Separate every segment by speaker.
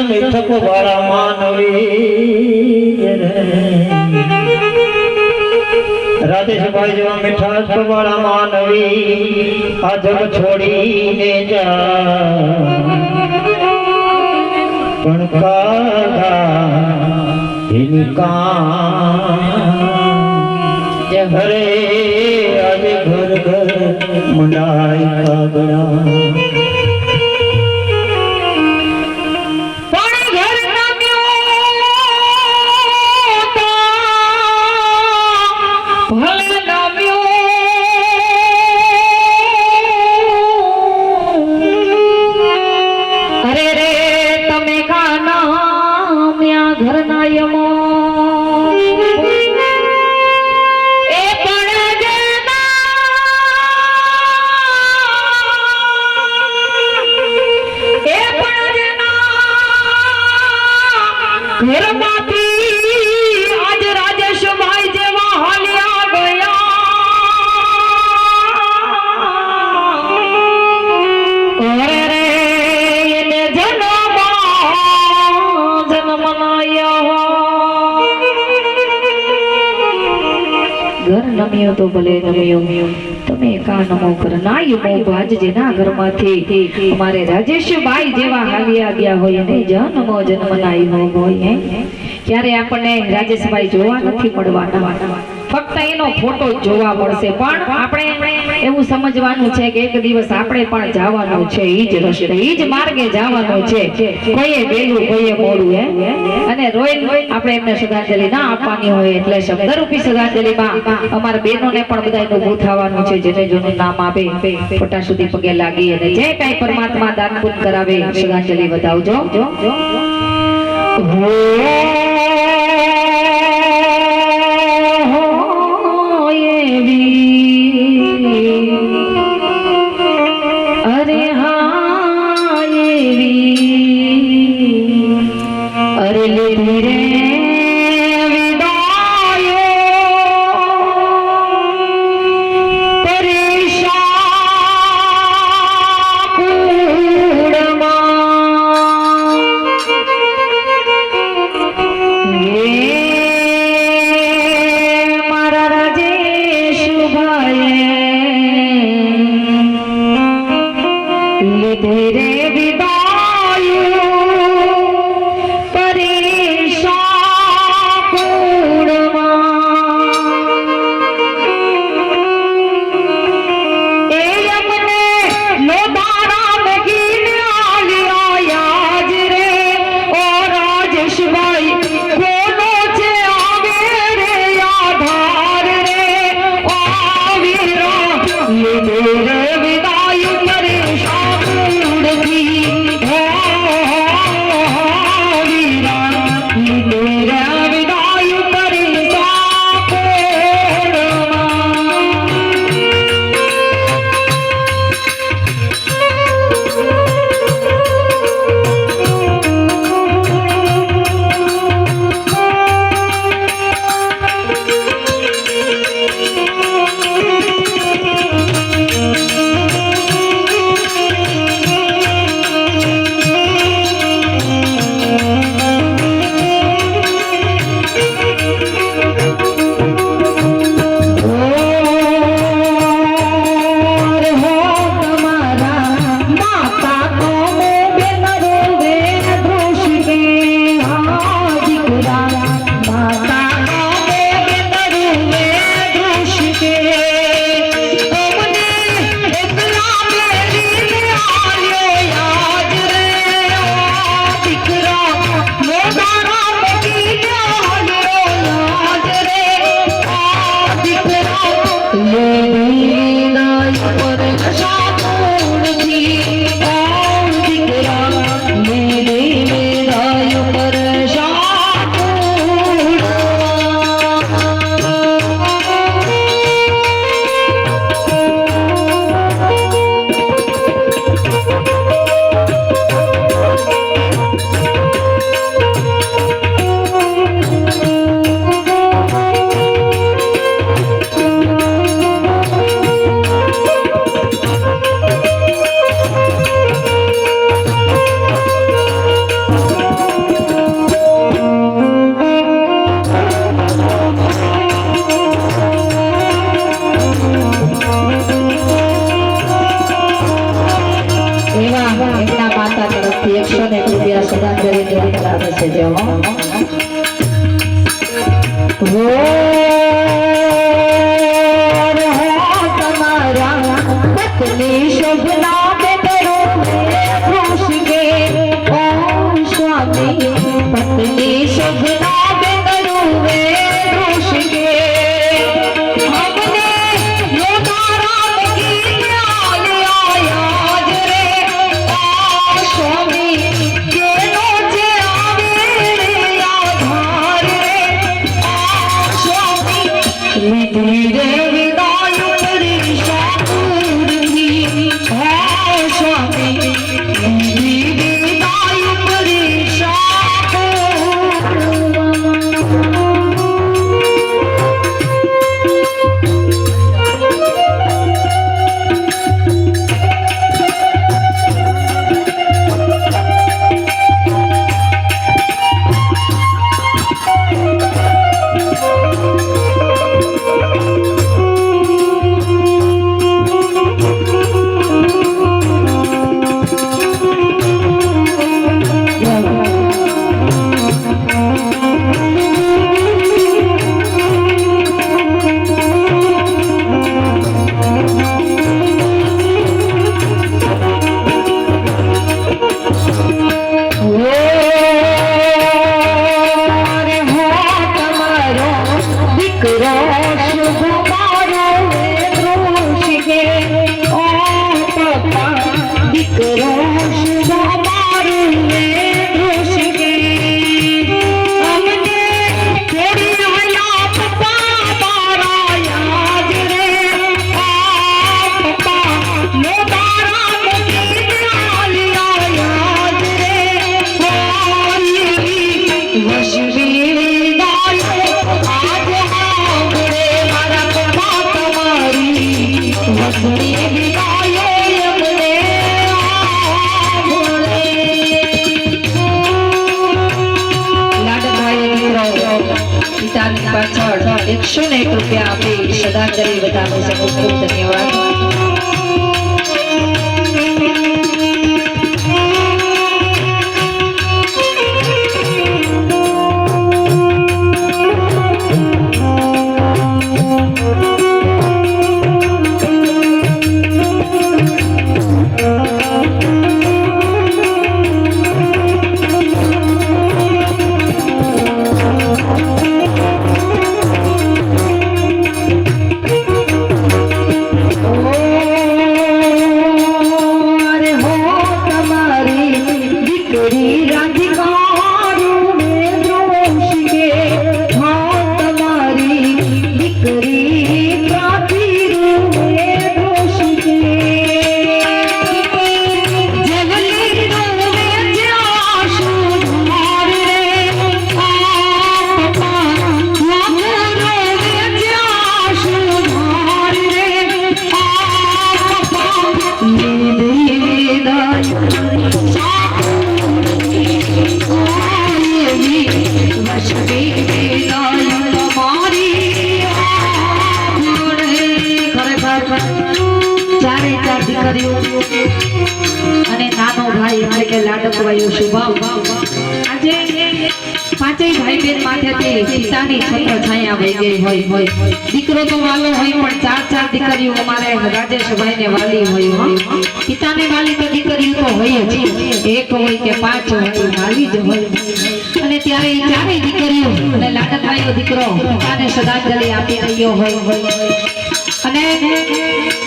Speaker 1: मिठक वाला मानवी राधेश भाई जो मिठास वाला मानवी अजब छोड़ी ने जा इनका हरे आज घर घर मनाई का बड़ा नमियो तो भले नमियो तमे का नमो करनायो मो बाज जेना घर माथी हमारे राजेश भाई जेवा हालिया गया होय ने जन्मो जन्मनाई हो होय क्यारे आपने राजेश भाई जोवा નથી મળવાના ફક્ત એનો ફોટો જોવા મળશે પણ આપણે એવું સમજવાનું છે કે એક દિવસ આપણે પણ જવાનું છે ઈ જ રસ્તે ઈ જ માર્ગે જવાનું છે કોઈએ વેલું કોઈએ મોડું હે અને રોઈ આપણે એમને શ્રદ્ધાંજલિ ના આપવાની હોય એટલે શબ્દરૂપી શ્રદ્ધાંજલિમાં અમાર બહેનોને પણ બધાયનું ઊભું થવાનું છે જેને જેનું નામ આપે ફોટા સુધી પગે લાગી અને જે કાંઈ પરમાત્મા દાન પુણ્ય કરાવે શ્રદ્ધાંજલિ વધાવજો એમના માતા તરફથી 101 રૂપિયા શ્રદ્ધાંજલિ દેવામાં આવે છે જો તમારા પત્ની શોભના બેટરો ખુશ ગે ઓ સ્વામી પત્ની શોભના બેટરો ખુશ ગે પાછળ 101 રૂપિયા આપી શ્રદ્ધાંજલિ બતાવે છે ખૂબ ખૂબ ધન્યવાદ અને નાનો ભાઈ એટલે કે લાડકવાયો શુભમ આજે પાંચેય ભાઈ બેન માથેથી પિતાની છત્ર છાયા વહી ગઈ હોય દીકરો તો વાલો હોય પણ ચાર દીકરીઓ અમારે રાજેશભાઈ ને વાલી હોય પિતાને વાલી તો દીકરીઓ તો હોય જ એક હોય કે પાંચ હોય વાલી જ હોય અને ત્યારે એ ચારેય દીકરીઓ અને લાડકવાયો દીકરો પિતાને શ્રદ્ધાંજલિ આપી રહ્યો હોય અને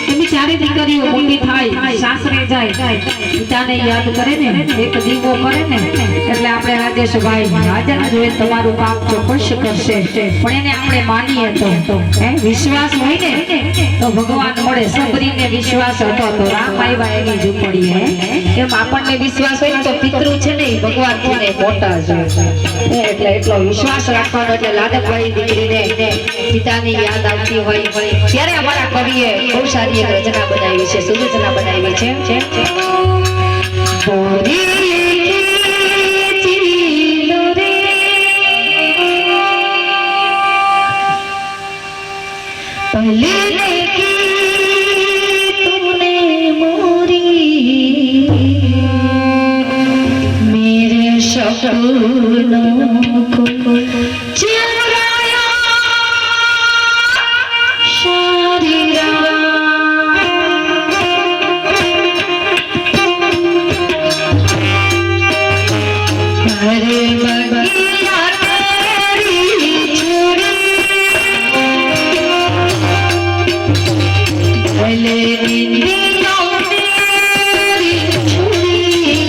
Speaker 1: એની ચારેય દીકરીઓ મોટી થાય સાસરે જાય પિતાને યાદ કરે ને એક દીવો કરે ને એટલે આપણે રાજેશભાઈ હાજર જોઈએ તમારું પાપ ચોક્કસ કરશે પણ એને આપણે માનીએ તો વિશ્વાસ હોય ને તો ભગવાન મળે સબરીને વિશ્વાસ હતો તો રામ આવ્યા એની ઝૂંપડીએ એમ આપણને વિશ્વાસ હોય તો પિતૃ છે ને ભગવાન થી ને મોટા છે એટલે એટલો વિશ્વાસ રાખવાનો એટલે લાડકવાઈ દીકરીને પિતાની યાદ આવતી હોય ત્યારે અમારા કવિએ બહુ સારી એક રચના બનાવી છે સુરચના બનાવી છે तूने मोरी સપનો કો ચુરાયા સારી હરે બગિયા તારી છોડી ભલે ઇન્દિરા તારી છોડી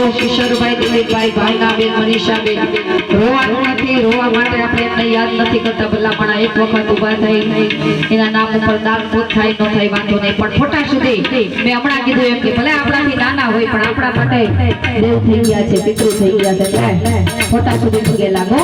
Speaker 1: કિશોરભાઈ, દિલીપભાઈ, ભાવનાબેન, મનીષાબેન રોવાનું નથી. રોવા માટે આપણે એમને યાદ નથી કરતા. ભલા પણ એક વખત ઊભા થઈ એના નામ ઉપર દાનપૂત થાય ન થાય વાંધો નહીં, પણ ફોટા સુધી મેં હમણાં કીધું એમ કે ભલે આપણાથી નાના હોય પણ આપણા માટે દેવ થઈ ગયા છે, પિતૃ થઈ ગયા છે, એટલે ફોટા સુધી પગે લાગો.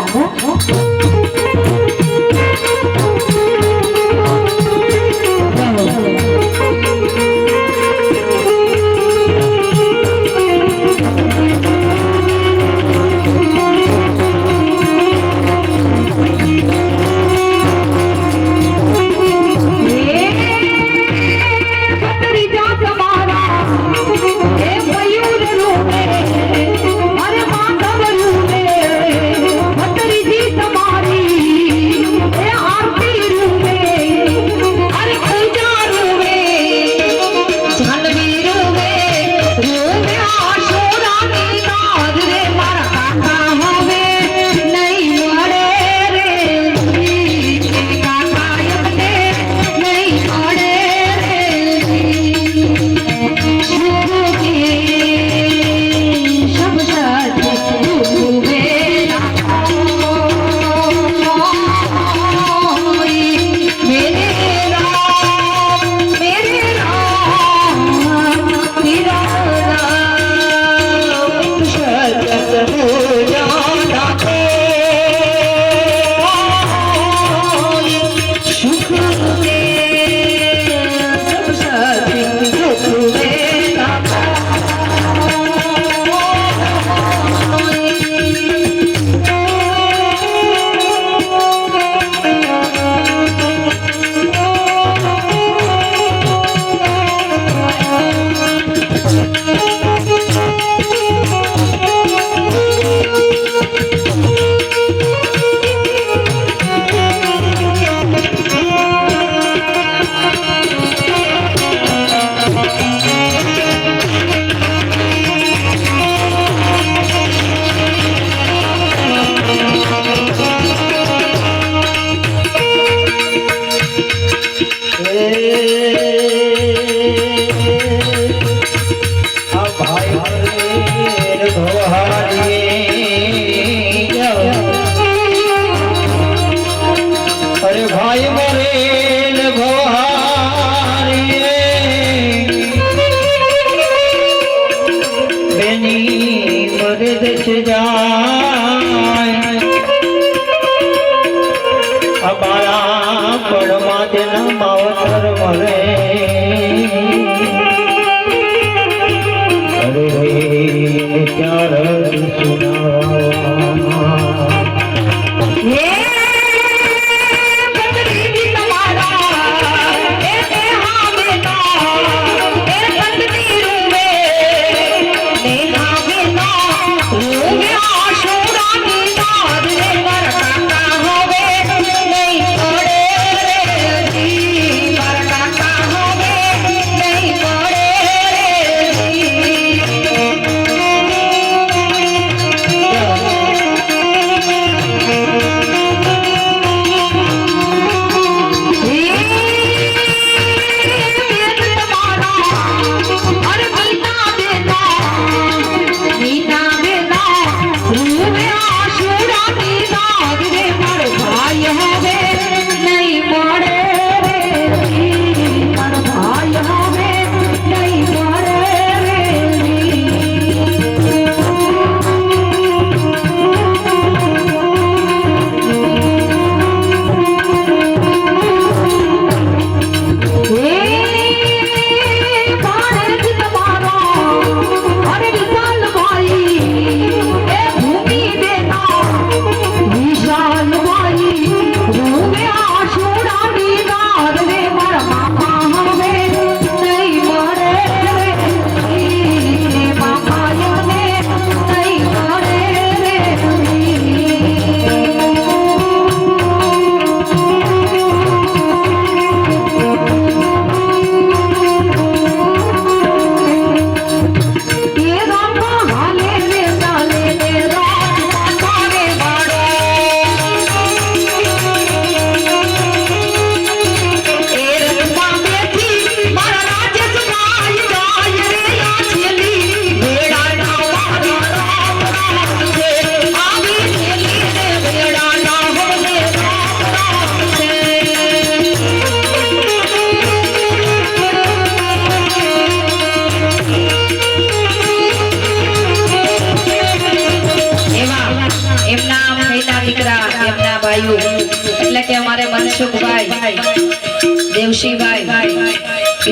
Speaker 2: Show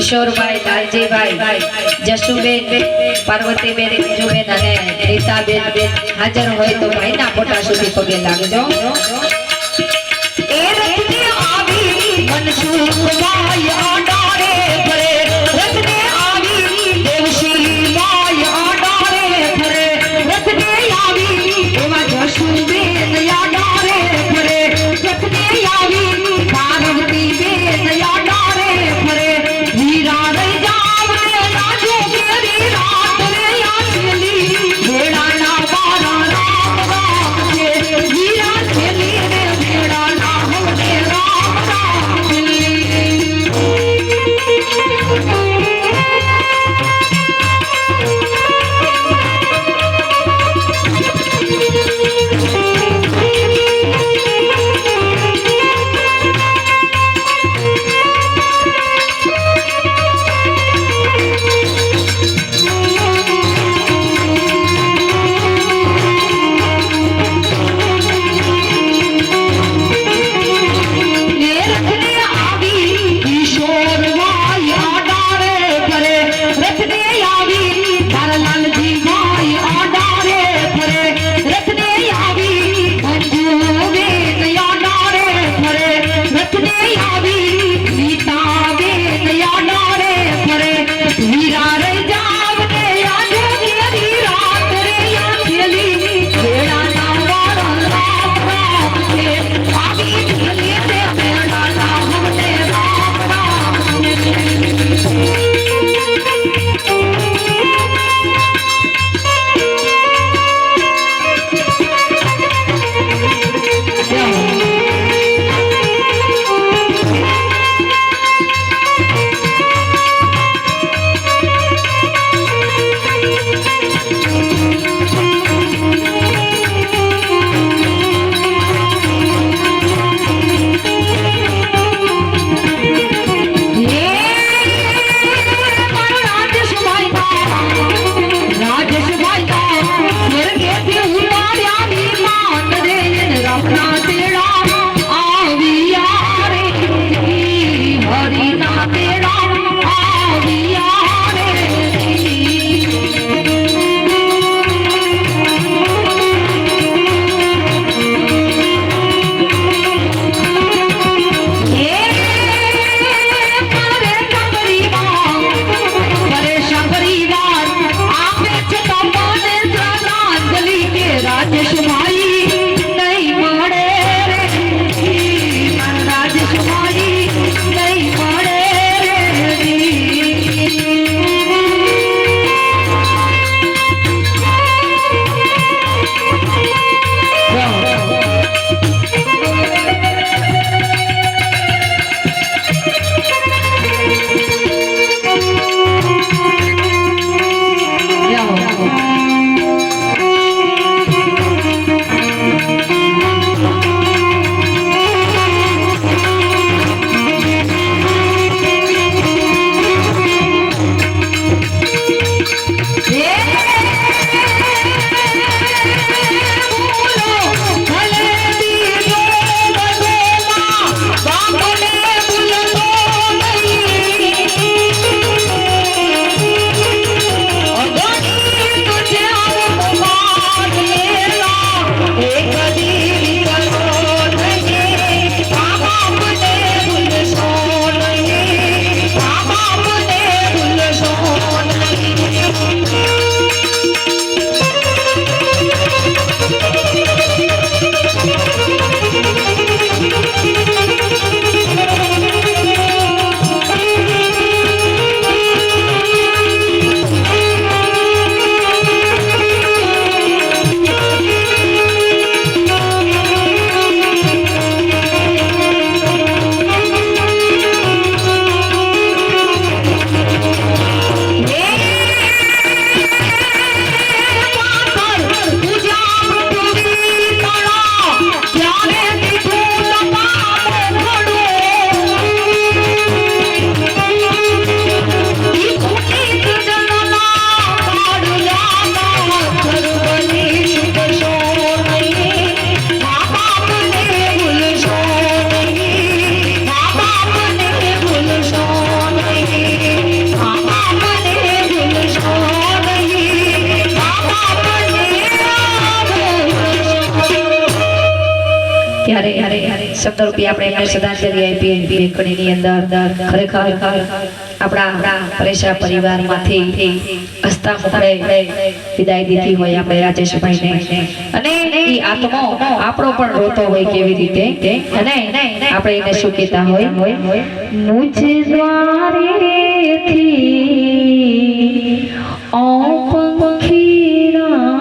Speaker 1: કિશોરભાઈ લાલજીભાઈ જશુબેન પાર્વતીબેન મંજુબેન અને રીતાબેન હાજર હોય તો ભાઈના ફોટા સુધી પગે લાગજો એ રથને આવી મનસુખભાઈ આડારે ફરે રથને આવી દેવશ્રી માય આડારે ફરે રથને આવી એવા જશુબેન આડારે ફરે રથને આવી પાર્વતીબેન આડારે ફરે વીરા રહી જાવને રાજુ કેરી રાત રે આસલી ભેડાના બારા રામ રામ છે વીરા છેલી રે ભેડાના હોને રામ રામ છેલી શબ્દરૂપી આપણે એમને શ્રદ્ધાંજલિ આપીએ બેનકડીની અંદર ખરેખર આપણા પરેશા પરિવારમાંથી હસતા મુખડે વિદાય દીધી હોય આપણે રાજેશભાઈને અને એ આત્મો આપણો પણ રોતો હોય કેવી રીતે અને આપણે એને શું કહેતા હોય મુજ દ્વારેથી ઓ પંખીરા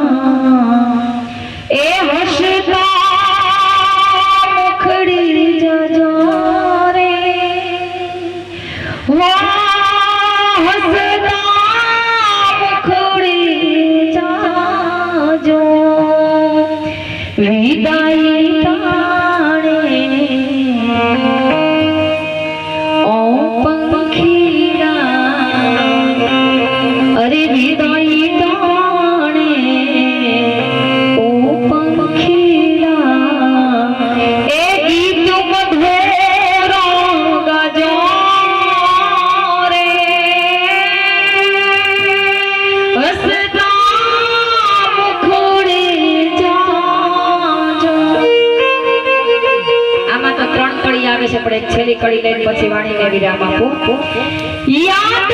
Speaker 1: એ હસતા મુખડી જજો રે વાહ હસતા મુખડી જાજો વિદાય તાણે ઓ પંખીરા અરે વિદાય તાણે ઓ પંખીરા એ ગીત મધુરો ગાજો રે હસતા મુખડી જાજો આમાં તો 3 કડી આવે છે પણ એક છેલ્લી કડી લઈને પછી વાણીને વિરામ આપો યાદ